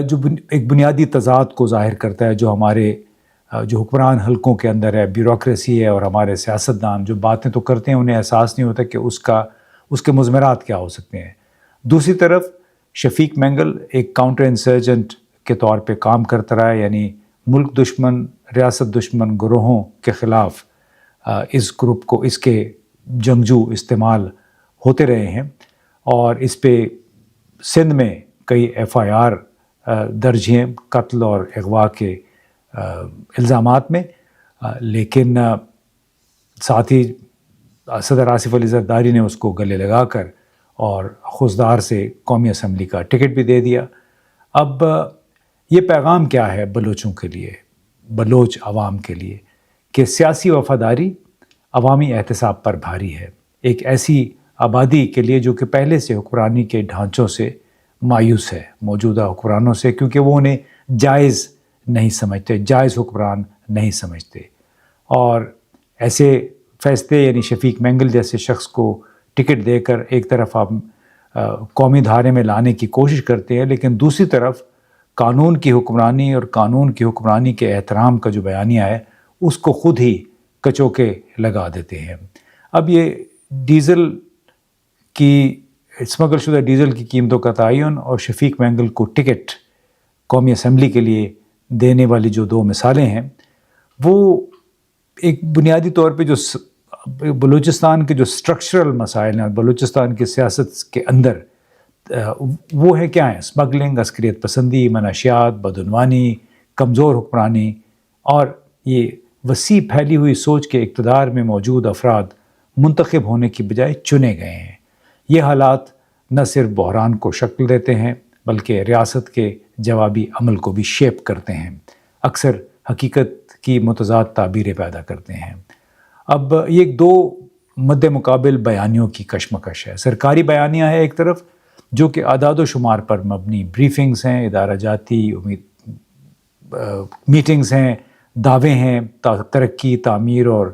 جو ایک بنیادی تضاد کو ظاہر کرتا ہے جو ہمارے جو حکمران حلقوں کے اندر ہے، بیوروکریسی ہے، اور ہمارے سیاستدان جو باتیں تو کرتے ہیں انہیں احساس نہیں ہوتا کہ اس کے مضمرات کیا ہو سکتے ہیں۔ دوسری طرف شفیق مینگل ایک کاؤنٹر انسرجنٹ کے طور پہ کام کرتا رہا ہے، یعنی ملک دشمن، ریاست دشمن گروہوں کے خلاف اس گروپ کو، اس کے جنگجو استعمال ہوتے رہے ہیں، اور اس پہ سندھ میں کئی FIR درج ہیں قتل اور اغوا کے الزامات میں، لیکن ساتھ ہی صدر آصف علی زرداری نے اس کو گلے لگا کر اور خوزدار سے قومی اسمبلی کا ٹکٹ بھی دے دیا۔ اب یہ پیغام کیا ہے بلوچوں کے لیے، بلوچ عوام کے لیے، کہ سیاسی وفاداری عوامی احتساب پر بھاری ہے، ایک ایسی آبادی کے لیے جو کہ پہلے سے حکمرانی کے ڈھانچوں سے مایوس ہے، موجودہ حکمرانوں سے، کیونکہ وہ انہیں جائز نہیں سمجھتے، جائز حکمران نہیں سمجھتے، اور ایسے فیصلے یعنی شفیق مینگل جیسے شخص کو ٹکٹ دے کر ایک طرف آپ قومی دھارے میں لانے کی کوشش کرتے ہیں، لیکن دوسری طرف قانون کی حکمرانی اور قانون کی حکمرانی کے احترام کا جو بیانیہ ہے اس کو خود ہی کچوکے لگا دیتے ہیں۔ اب یہ ڈیزل کی اسمگل شدہ ڈیزل کی قیمتوں کا تعین اور شفیق مینگل کو ٹکٹ قومی اسمبلی کے لیے دینے والی جو دو مثالیں ہیں، وہ ایک بنیادی طور پہ جو بلوچستان کے جو سٹرکچرل مسائل ہیں، بلوچستان کی سیاست کے اندر وہ ہے کیا ہیں؟ اسمگلنگ، عسکریت پسندی، منشیات، بدعنوانی، کمزور حکمرانی، اور یہ وسیع پھیلی ہوئی سوچ کے اقتدار میں موجود افراد منتخب ہونے کی بجائے چنے گئے ہیں۔ یہ حالات نہ صرف بحران کو شکل دیتے ہیں بلکہ ریاست کے جوابی عمل کو بھی شیپ کرتے ہیں، اکثر حقیقت کی متضاد تعبیریں پیدا کرتے ہیں۔ اب یہ دو مد مقابل بیانیوں کی کشمکش ہے۔ سرکاری بیانیہ ہے ایک طرف جو کہ اعداد و شمار پر مبنی بریفنگز ہیں، ادارہ جاتی میٹنگز ہیں، دعوے ہیں ترقی، تعمیر اور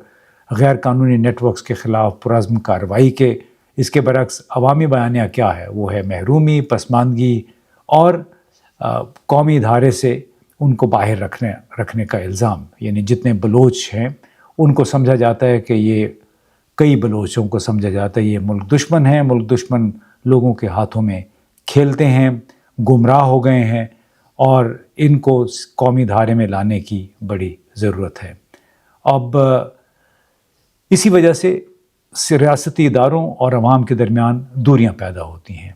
غیر قانونی نیٹ ورکس کے خلاف پرعزم کارروائی کے۔ اس کے برعکس عوامی بیانیہ کیا ہے؟ وہ ہے محرومی، پسماندگی اور قومی دھارے سے ان کو باہر رکھنے کا الزام، یعنی جتنے بلوچ ہیں ان کو سمجھا جاتا ہے کہ یہ کئی بلوچوں کو سمجھا جاتا ہے یہ ملک دشمن ہیں، ملک دشمن لوگوں کے ہاتھوں میں کھیلتے ہیں، گمراہ ہو گئے ہیں، اور ان کو قومی دھارے میں لانے کی بڑی ضرورت ہے۔ اب اسی وجہ سے ریاستی اداروں اور عوام کے درمیان دوریاں پیدا ہوتی ہیں۔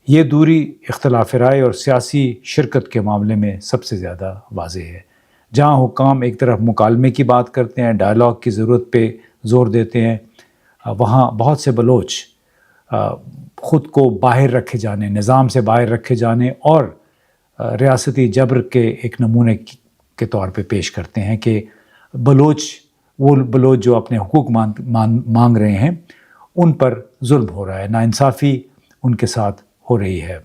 یہ دوری اختلاف رائے اور سیاسی شرکت کے معاملے میں سب سے زیادہ واضح ہے۔ جہاں حکام ایک طرف مکالمے کی بات کرتے ہیں، ڈائلاگ کی ضرورت پہ زور دیتے ہیں، وہاں بہت سے بلوچ خود کو باہر رکھے جانے، نظام سے باہر رکھے جانے اور ریاستی جبر کے ایک نمونے کے طور پہ پیش کرتے ہیں کہ وہ بلوچ جو اپنے حقوق مانگ رہے ہیں ان پر ظلم ہو رہا ہے، ناانصافی ان کے ساتھ ہو رہی ہے۔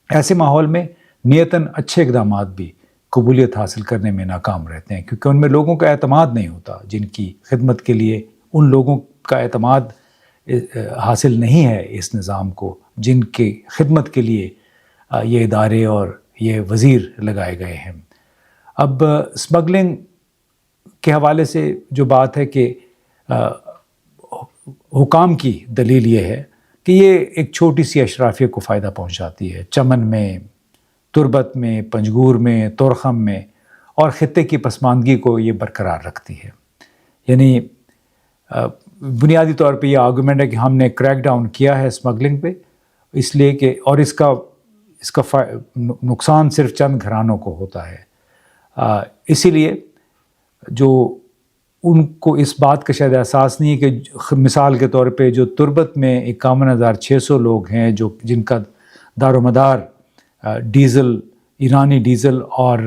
ایسے ماحول میں نیتاً اچھے اقدامات بھی قبولیت حاصل کرنے میں ناکام رہتے ہیں، کیونکہ ان میں لوگوں کا اعتماد نہیں ہوتا، جن کی خدمت کے لیے ان لوگوں کا اعتماد حاصل نہیں ہے اس نظام کو، جن کی خدمت کے لیے یہ ادارے اور یہ وزیر لگائے گئے ہیں۔ اب اسمگلنگ کے حوالے سے جو بات ہے کہ حکام کی دلیل یہ ہے کہ یہ ایک چھوٹی سی اشرافیہ کو فائدہ پہنچاتی ہے، چمن میں، تربت میں، پنجگور میں، تورخم میں، اور خطے کی پسماندگی کو یہ برقرار رکھتی ہے۔ یعنی بنیادی طور پہ یہ آرگومنٹ ہے کہ ہم نے کریک ڈاؤن کیا ہے اسمگلنگ پہ، اس لیے کہ اور اس کا نقصان صرف چند گھرانوں کو ہوتا ہے، اسی لیے جو ان کو اس بات کا شاید احساس نہیں ہے کہ مثال کے طور پہ جو تربت میں 51,600 لوگ ہیں جن کا دار و مدار ڈیزل، ایرانی ڈیزل اور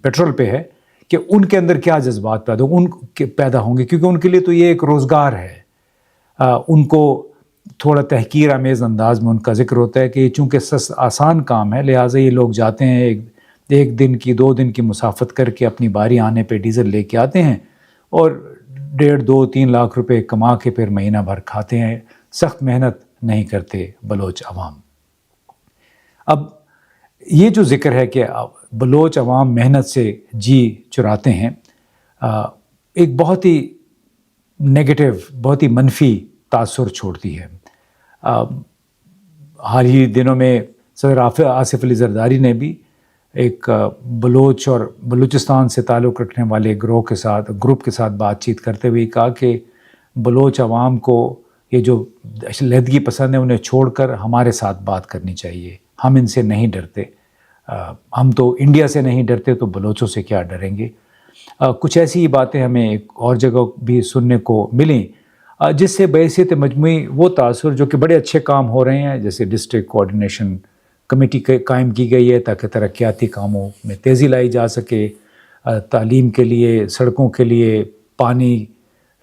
پیٹرول پہ ہے، کہ ان کے اندر کیا جذبات پیدا ہوں گے، کیونکہ ان کے لیے تو یہ ایک روزگار ہے۔ ان کو تھوڑا تحقیر آمیز انداز میں ان کا ذکر ہوتا ہے کہ چونکہ آسان کام ہے لہٰذا یہ لوگ جاتے ہیں، ایک دن کی 2 دن کی مسافت کر کے اپنی باری آنے پہ ڈیزل لے کے آتے ہیں اور 1.5-2-3 لاکھ روپے کما کے پھر مہینہ بھر کھاتے ہیں، سخت محنت نہیں کرتے بلوچ عوام۔ اب یہ جو ذکر ہے کہ بلوچ عوام محنت سے جی چراتے ہیں، ایک بہت ہی نیگیٹو، بہت ہی منفی تاثر چھوڑتی ہے۔ حال ہی دنوں میں صدر آصف علی زرداری نے بھی ایک بلوچ اور بلوچستان سے تعلق رکھنے والے گروپ کے ساتھ بات چیت کرتے ہوئے کہا کہ بلوچ عوام کو یہ جو علیحدگی پسند ہے انہیں چھوڑ کر ہمارے ساتھ بات کرنی چاہیے، ہم ان سے نہیں ڈرتے، ہم تو انڈیا سے نہیں ڈرتے تو بلوچوں سے کیا ڈریں گے۔ کچھ ایسی باتیں ہمیں ایک اور جگہ بھی سننے کو ملیں، جس سے بحیثیت مجموعی وہ تاثر جو کہ بڑے اچھے کام ہو رہے ہیں، جیسے ڈسٹرکٹ کوآرڈینیشن کمیٹی قائم کی گئی ہے تاکہ ترقیاتی کاموں میں تیزی لائی جا سکے، تعلیم کے لیے، سڑکوں کے لیے، پانی،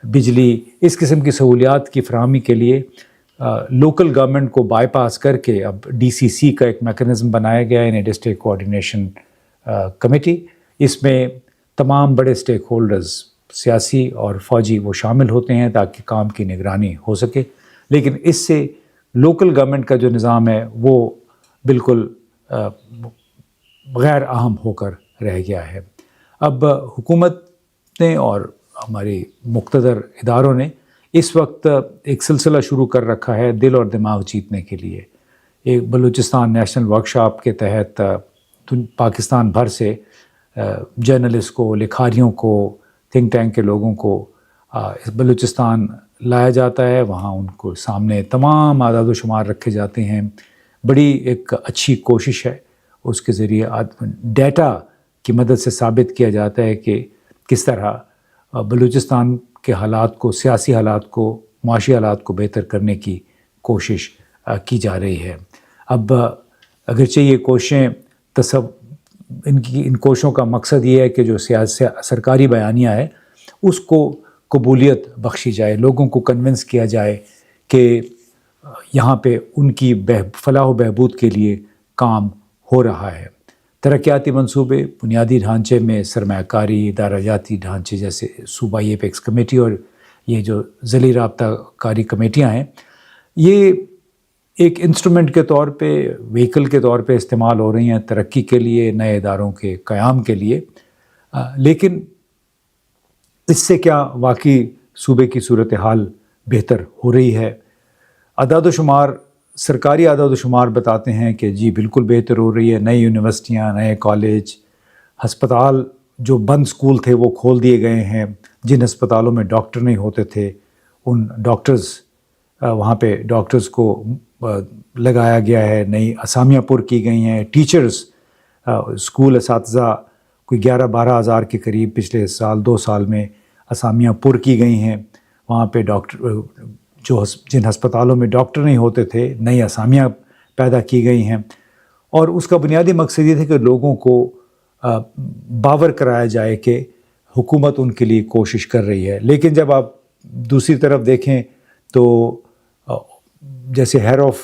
بجلی، اس قسم کی سہولیات کی فراہمی کے لیے لوکل گورنمنٹ کو بائی پاس کر کے اب ڈی سی سی کا ایک میکنزم بنایا گیا ہے، یعنی ڈسٹرکٹ کوآرڈینیشن کمیٹی۔ اس میں تمام بڑے سٹیک ہولڈرز، سیاسی اور فوجی، وہ شامل ہوتے ہیں تاکہ کام کی نگرانی ہو سکے، لیکن اس سے لوکل گورنمنٹ کا جو نظام ہے وہ بالکل غیر اہم ہو کر رہ گیا ہے۔ اب حکومت نے اور ہماری مقتدر اداروں نے اس وقت ایک سلسلہ شروع کر رکھا ہے دل اور دماغ جیتنے کے لیے۔ ایک بلوچستان نیشنل ورکشاپ کے تحت پاکستان بھر سے جرنلسٹ کو، لکھاریوں کو، تھنک ٹینک کے لوگوں کو بلوچستان لایا جاتا ہے، وہاں ان کو سامنے تمام اعداد و شمار رکھے جاتے ہیں۔ بڑی ایک اچھی کوشش ہے، اس کے ذریعے ڈیٹا کی مدد سے ثابت کیا جاتا ہے کہ کس طرح بلوچستان کے حالات کو، سیاسی حالات کو، معاشی حالات کو بہتر کرنے کی کوشش کی جا رہی ہے۔ اب اگرچہ یہ کوششیں ان کوششوں کا مقصد یہ ہے کہ جو سرکاری بیانیہ ہے اس کو قبولیت بخشی جائے، لوگوں کو کنونس کیا جائے کہ یہاں پہ ان کی فلاح و بہبود کے لیے کام ہو رہا ہے۔ ترقیاتی منصوبے، بنیادی ڈھانچے میں سرمایہ کاری، ادارہ جاتی ڈھانچے جیسے صوبائی ایپیکس کمیٹی اور یہ جو ذیلی رابطہ کاری کمیٹیاں ہیں، یہ ایک انسٹرومنٹ کے طور پہ، وہیکل کے طور پہ استعمال ہو رہی ہیں ترقی کے لیے، نئے اداروں کے قیام کے لیے، لیکن اس سے کیا واقعی صوبے کی صورتحال بہتر ہو رہی ہے؟ اعداد و شمار، سرکاری اعداد و شمار بتاتے ہیں کہ جی بالکل بہتر ہو رہی ہے۔ نئی یونیورسٹیاں، نئے کالج، ہسپتال، جو بند اسکول تھے وہ کھول دیے گئے ہیں، جن ہسپتالوں میں ڈاکٹر نہیں ہوتے تھے ان ڈاکٹرز، وہاں پہ ڈاکٹرز کو لگایا گیا ہے، نئی اسامیاں پر کی گئی ہیں۔ ٹیچرز، اسکول اساتذہ کوئی 11-12 ہزار کے قریب پچھلے سال 2 سال میں اسامیاں پر کی گئی ہیں۔ وہاں پہ ڈاکٹر، جن ہسپتالوں میں ڈاکٹر نہیں ہوتے تھے، نئی اسامیاں پیدا کی گئی ہیں، اور اس کا بنیادی مقصد یہ تھا کہ لوگوں کو باور کرایا جائے کہ حکومت ان کے لیے کوشش کر رہی ہے۔ لیکن جب آپ دوسری طرف دیکھیں تو جیسے ہیروف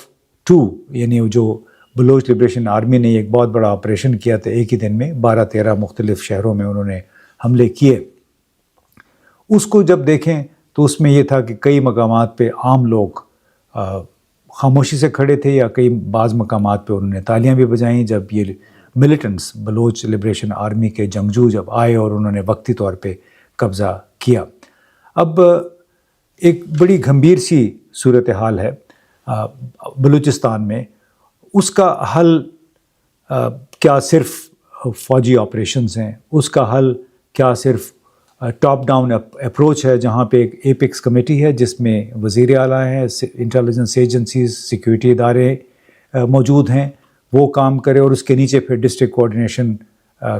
2، یعنی جو بلوچ لبریشن آرمی نے ایک بہت بڑا آپریشن کیا تھا، ایک ہی دن میں 12-13 مختلف شہروں میں انہوں نے حملے کیے، اس کو جب دیکھیں تو اس میں یہ تھا کہ کئی مقامات پہ عام لوگ خاموشی سے کھڑے تھے، یا بعض مقامات پہ انہوں نے تالیاں بھی بجائیں جب یہ ملیٹنٹس، بلوچ لبریشن آرمی کے جنگجو جب آئے اور انہوں نے وقتی طور پہ قبضہ کیا۔ اب ایک بڑی گھمبیر سی صورتحال ہے بلوچستان میں۔ اس کا حل کیا صرف فوجی آپریشنز ہیں؟ اس کا حل کیا صرف ٹاپ ڈاؤن اپروچ ہے، جہاں پہ ایک ایپیکس کمیٹی ہے جس میں وزیر اعلیٰ ہیں، انٹیلیجنس ایجنسیز، سیکیورٹی ادارے موجود ہیں، وہ کام کرے، اور اس کے نیچے پھر ڈسٹرکٹ کوآرڈینیشن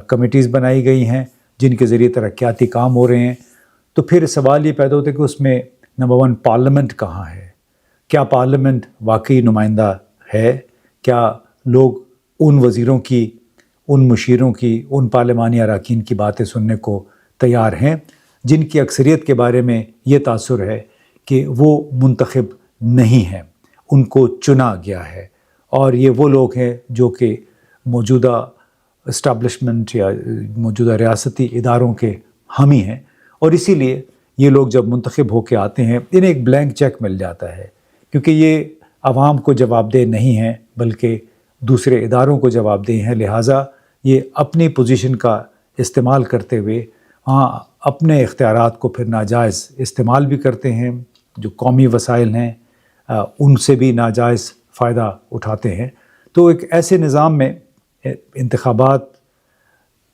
کمیٹیز بنائی گئی ہیں جن کے ذریعے ترقیاتی کام ہو رہے ہیں؟ تو پھر سوال یہ پیدا ہوتا ہے کہ اس میں نمبر 1 پارلیمنٹ کہاں ہے؟ کیا پارلیمنٹ واقعی نمائندہ ہے؟ کیا لوگ ان وزیروں کی، ان مشیروں کی، ان پارلیمانی اراکین کی باتیں سننے کو تیار ہیں جن کی اکثریت کے بارے میں یہ تاثر ہے کہ وہ منتخب نہیں ہیں، ان کو چنا گیا ہے، اور یہ وہ لوگ ہیں جو کہ موجودہ اسٹیبلشمنٹ یا موجودہ ریاستی اداروں کے حامی ہیں، اور اسی لیے یہ لوگ جب منتخب ہو کے آتے ہیں انہیں ایک بلینک چیک مل جاتا ہے، کیونکہ یہ عوام کو جواب دہ نہیں ہیں بلکہ دوسرے اداروں کو جواب دہ ہیں، لہٰذا یہ اپنی پوزیشن کا استعمال کرتے ہوئے ہاں اپنے اختیارات کو پھر ناجائز استعمال بھی کرتے ہیں، جو قومی وسائل ہیں ان سے بھی ناجائز فائدہ اٹھاتے ہیں۔ تو ایک ایسے نظام میں انتخابات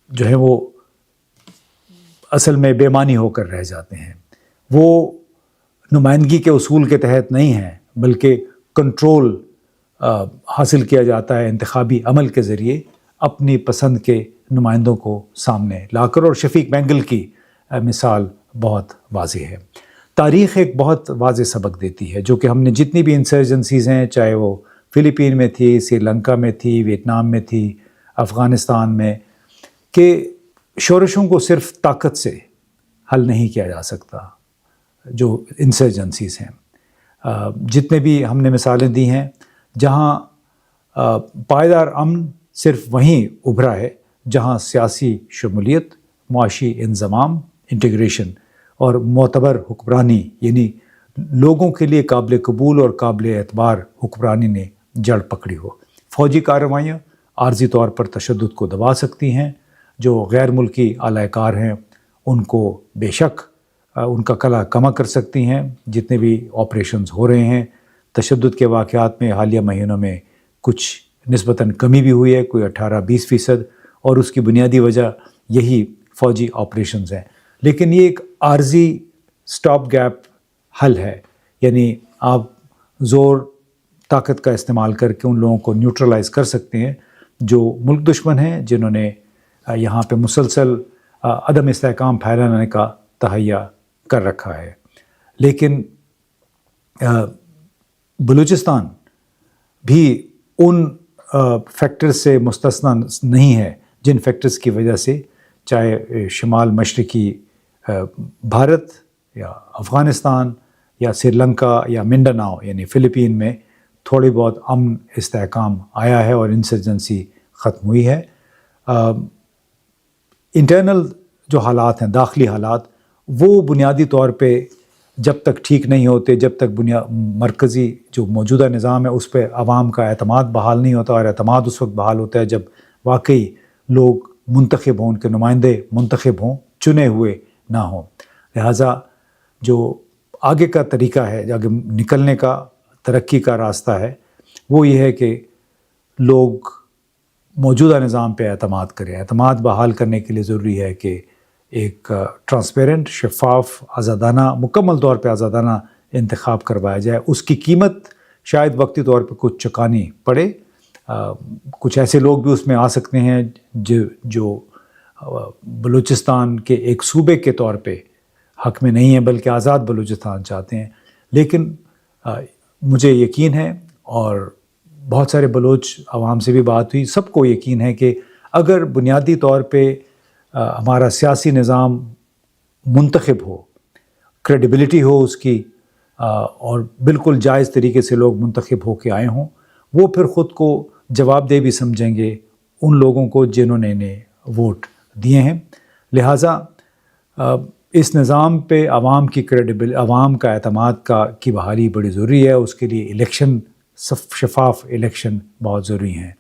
جو ہیں وہ اصل میں بے معنی ہو کر رہ جاتے ہیں، وہ نمائندگی کے اصول کے تحت نہیں ہیں، بلکہ کنٹرول حاصل کیا جاتا ہے انتخابی عمل کے ذریعے اپنی پسند کے نمائندوں کو سامنے لا کر، اور شفیق مینگل کی مثال بہت واضح ہے۔ تاریخ ایک بہت واضح سبق دیتی ہے، جو کہ ہم نے جتنی بھی انسرجنسیز ہیں، چاہے وہ فلپین میں تھی، سری لنکا میں تھی، ویتنام میں تھی، افغانستان میں، کہ شورشوں کو صرف طاقت سے حل نہیں کیا جا سکتا۔ جو انسرجنسیز ہیں، جتنے بھی ہم نے مثالیں دی ہیں، جہاں پائیدار امن صرف وہیں ابھرا ہے جہاں سیاسی شمولیت، معاشی انضمام، انٹیگریشن اور معتبر حکمرانی، یعنی لوگوں کے لیے قابل قبول اور قابل اعتبار حکمرانی نے جڑ پکڑی ہو۔ فوجی کارروائیاں عارضی طور پر تشدد کو دبا سکتی ہیں، جو غیر ملکی اعلی کار ہیں ان کو بے شک ان کا کلا کما کر سکتی ہیں۔ جتنے بھی آپریشنز ہو رہے ہیں، تشدد کے واقعات میں حالیہ مہینوں میں کچھ نسبتاً کمی بھی ہوئی ہے، کوئی 18-20%، اور اس کی بنیادی وجہ یہی فوجی آپریشنز ہیں۔ لیکن یہ ایک عارضی سٹاپ گیپ حل ہے، یعنی آپ زور طاقت کا استعمال کر کے ان لوگوں کو نیوٹرلائز کر سکتے ہیں جو ملک دشمن ہیں، جنہوں نے یہاں پہ مسلسل عدم استحکام پھیلانے کا تہیہ کر رکھا ہے۔ لیکن بلوچستان بھی ان فیکٹرز سے مستثنیٰ نہیں ہے جن فیکٹرز کی وجہ سے چاہے شمال مشرقی بھارت یا افغانستان یا سری لنکا یا منڈاناؤ یعنی فلپین میں تھوڑی بہت امن استحکام آیا ہے اور انسرجنسی ختم ہوئی ہے۔ انٹرنل جو حالات ہیں، داخلی حالات، وہ بنیادی طور پہ جب تک ٹھیک نہیں ہوتے، جب تک مرکزی جو موجودہ نظام ہے اس پہ عوام کا اعتماد بحال نہیں ہوتا، اور اعتماد اس وقت بحال ہوتا ہے جب واقعی لوگ منتخب ہوں، ان کے نمائندے منتخب ہوں، چنے ہوئے نہ ہوں۔ لہٰذا جو آگے کا طریقہ ہے، جو آگے نکلنے کا ترقی کا راستہ ہے، وہ یہ ہے کہ لوگ موجودہ نظام پہ اعتماد کریں۔ اعتماد بحال کرنے کے لیے ضروری ہے کہ ایک ٹرانسپیرنٹ، شفاف، آزادانہ، مکمل طور پہ آزادانہ انتخاب کروایا جائے۔ اس کی قیمت شاید وقتی طور پہ کچھ چکانی پڑے، کچھ ایسے لوگ بھی اس میں آ سکتے ہیں جو بلوچستان کے ایک صوبے کے طور پہ حق میں نہیں ہیں بلکہ آزاد بلوچستان چاہتے ہیں۔ لیکن مجھے یقین ہے، اور بہت سارے بلوچ عوام سے بھی بات ہوئی، سب کو یقین ہے کہ اگر بنیادی طور پہ ہمارا سیاسی نظام منتخب ہو، کریڈیبلٹی ہو اس کی، اور بالکل جائز طریقے سے لوگ منتخب ہو کے آئے ہوں، وہ پھر خود کو جواب دہ بھی سمجھیں گے ان لوگوں کو جنہوں نے انہیں ووٹ دیے ہیں۔ لہٰذا اس نظام پہ عوام کا اعتماد کی بحالی بڑی ضروری ہے۔ اس کے لیے الیکشن، شفاف الیکشن بہت ضروری ہیں۔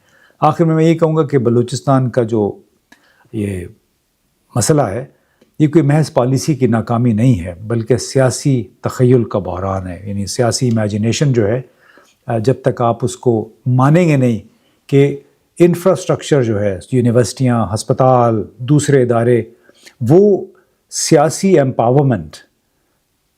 آخر میں یہی کہوں گا کہ بلوچستان کا جو یہ مسئلہ ہے، یہ کوئی محض پالیسی کی ناکامی نہیں ہے، بلکہ سیاسی تخیل کا بحران ہے۔ یعنی سیاسی امیجنیشن جو ہے، جب تک آپ اس کو مانیں گے نہیں کہ انفراسٹرکچر جو ہے، یونیورسٹیاں، ہسپتال، دوسرے ادارے، وہ سیاسی ایمپاورمنٹ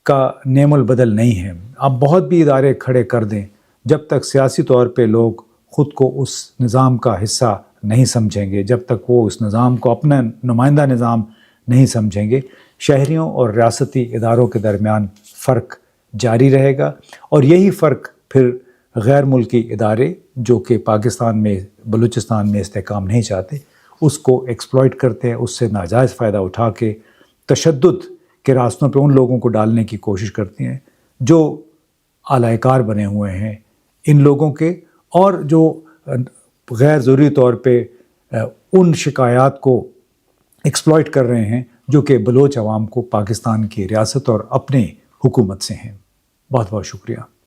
کا نعم البدل نہیں ہے۔ آپ بہت بھی ادارے کھڑے کر دیں، جب تک سیاسی طور پہ لوگ خود کو اس نظام کا حصہ نہیں سمجھیں گے، جب تک وہ اس نظام کو اپنا نمائندہ نظام نہیں سمجھیں گے، شہریوں اور ریاستی اداروں کے درمیان فرق جاری رہے گا، اور یہی فرق پھر غیر ملکی ادارے جو کہ پاکستان میں، بلوچستان میں استحکام نہیں چاہتے، اس کو ایکسپلائٹ کرتے ہیں، اس سے ناجائز فائدہ اٹھا کے تشدد کے راستوں پہ ان لوگوں کو ڈالنے کی کوشش کرتے ہیں جو اعلی کار بنے ہوئے ہیں ان لوگوں کے، اور جو غیر ضروری طور پہ ان شکایات کو ایکسپلائٹ کر رہے ہیں جو کہ بلوچ عوام کو پاکستان کی ریاست اور اپنے حکومت سے ہیں۔ بہت بہت شکریہ۔